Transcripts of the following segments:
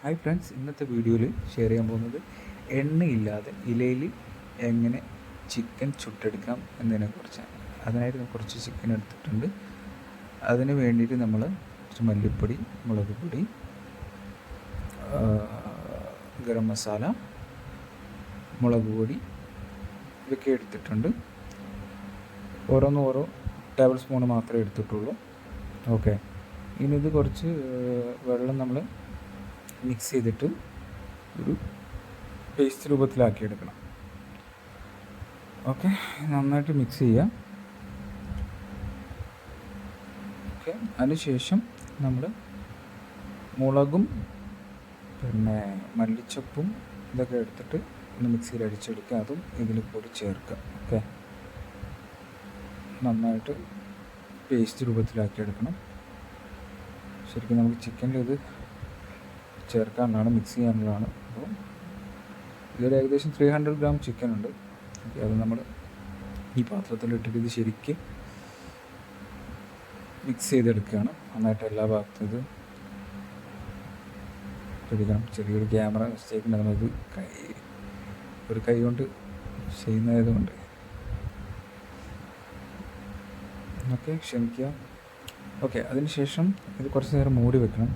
Hi friends, ഇന്നത്തെ വീഡിയോയിൽ share ചെയ്യാൻ പോകുന്നത് എണ്ണയില്ലാതെ ഇലയിൽ എങ്ങനെ ചിക്കൻ ചുട്ടെടുക്കാം എന്നതിനെക്കുറിച്ചാണ്. അതിനായിട്ട് നമ്മൾ കുറച്ച് ചിക്കൻ എടുത്തിട്ടുണ്ട്. അതിന് വേണ്ടിയിട്ട് നമ്മൾ കുറച്ച് മല്ലിപ്പൊടി, മുളക് പൊടി, ഗരം മസാല, മുളക് പൊടി ഇതൊക്കെ എടുത്തിട്ടുണ്ട്. ഓരോ ടേബിൾ സ്പൂൺ മാത്രമേ എടുത്തിട്ടുള്ളൂ. ഓക്കെ, ഇനി ഇത് കുറച്ച് വെള്ളം നമ്മൾ മിക്സ് ചെയ്തിട്ട് ഒരു പേസ്റ്റ് രൂപത്തിലാക്കി എടുക്കണം. ഓക്കെ, നന്നായിട്ട് മിക്സ് ചെയ്യുക. ഓക്കെ, അതിനുശേഷം നമ്മൾ മുളകും പിന്നെ മല്ലിച്ചപ്പും ഇതൊക്കെ എടുത്തിട്ട് ഒന്ന് മിക്സിയിൽ അടിച്ചെടുക്കുക. അതും ഇതിൽ കൂടി ചേർക്കുക. ഓക്കെ, നന്നായിട്ട് പേസ്റ്റ് രൂപത്തിലാക്കി എടുക്കണം. ശരിക്കും നമുക്ക് ചിക്കനിൽ ഇത് ചേർക്കാനുള്ളതാണ്, മിക്സ് ചെയ്യാനുള്ളതാണ്. അപ്പോൾ ഇതൊരു ഏകദേശം 300 ഗ്രാം ചിക്കൻ ഉണ്ട്. ഓക്കെ, അത് നമ്മൾ ഈ പാത്രത്തിലിട്ടിട്ട് ഇത് ശരിക്ക് മിക്സ് ചെയ്തെടുക്കുകയാണ്. നന്നായിട്ട് എല്ലാ ഭാഗത്തും ഇത് പിടിക്കണം. ചെറിയൊരു ക്യാമറ മിസ്റ്റേക്ക് ഉണ്ട്, നമ്മളിത് ഒരു കൈ കൊണ്ട് ചെയ്യുന്നതായതുകൊണ്ട് ഓക്കെ, ക്ഷമിക്കുക. ഓക്കെ, അതിന് ശേഷം ഇത് കുറച്ച് നേരം മൂടി വെക്കണം.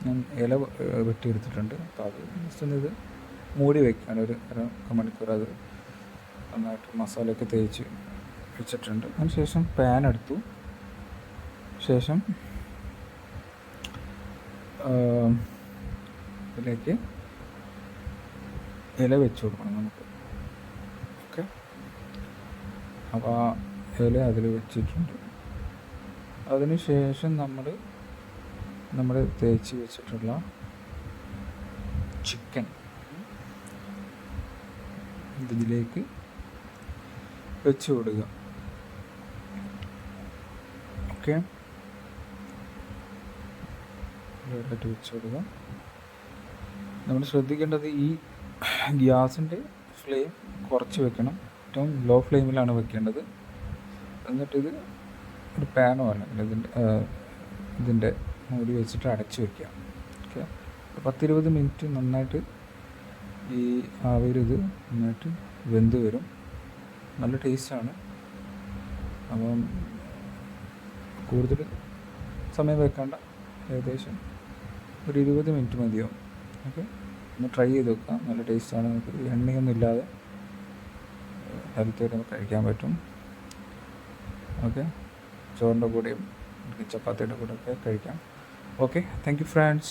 ഞാൻ ഇല വെട്ടിയെടുത്തിട്ടുണ്ട്. അപ്പോൾ അത് ജസ്റ്റ് ഒന്ന് ഇത് മൂടി വയ്ക്കുകയാണ് ഒരു മണിക്കൂർ. അത് നന്നായിട്ട് മസാലയൊക്കെ തേച്ച് വെച്ചിട്ടുണ്ട്. അതിന് ശേഷം പാൻ എടുത്തു. ശേഷം ഇതിലേക്ക് ഇല വെച്ച് കൊടുക്കണം നമുക്ക്. ഓക്കെ, അപ്പോൾ ആ ഇല അതിൽ വെച്ചിട്ടുണ്ട്. അതിന് ശേഷം നമ്മൾ തേച്ച് വെച്ചിട്ടുള്ള ചിക്കൻ ഇതിലേക്ക് വെച്ച് കൊടുക്കുക. ഓക്കെ, ഇതായിട്ട് വെച്ച് കൊടുക്കുക. നമ്മൾ ശ്രദ്ധിക്കേണ്ടത് ഈ ഗ്യാസിൻ്റെ ഫ്ലെയിം കുറച്ച് വെക്കണം. ഏറ്റവും ലോ ഫ്ലെയിമിലാണ് വെക്കേണ്ടത്. എന്നിട്ടിത് ഒരു പാനോ അല്ലെങ്കിൽ ഇതിൻ്റെ മൂടി വെച്ചിട്ട് അടച്ച് വയ്ക്കുക. ഓക്കെ, 10-20 മിനിറ്റ് നന്നായിട്ട് ഈ ആവിയിൽ ഇത് നന്നായിട്ട് വെന്ത് വരും. നല്ല ടേസ്റ്റാണ്. അപ്പം കൂടുതൽ സമയം വെക്കേണ്ട, ഏകദേശം ഒരു 20 മിനിറ്റ് മതിയാവും. ഓക്കെ, ഒന്ന് ട്രൈ ചെയ്ത് നോക്കാം. നല്ല ടേസ്റ്റാണ്. നമുക്ക് എണ്ണയൊന്നും ഇല്ലാതെ ഹെൽത്തിയായിട്ട് നമുക്ക് കഴിക്കാൻ പറ്റും. ഓക്കെ, ചോറിൻ്റെ കൂടെയും ചപ്പാത്തിയുടെ കൂടെയൊക്കെ കഴിക്കാം. Okay, thank you friends.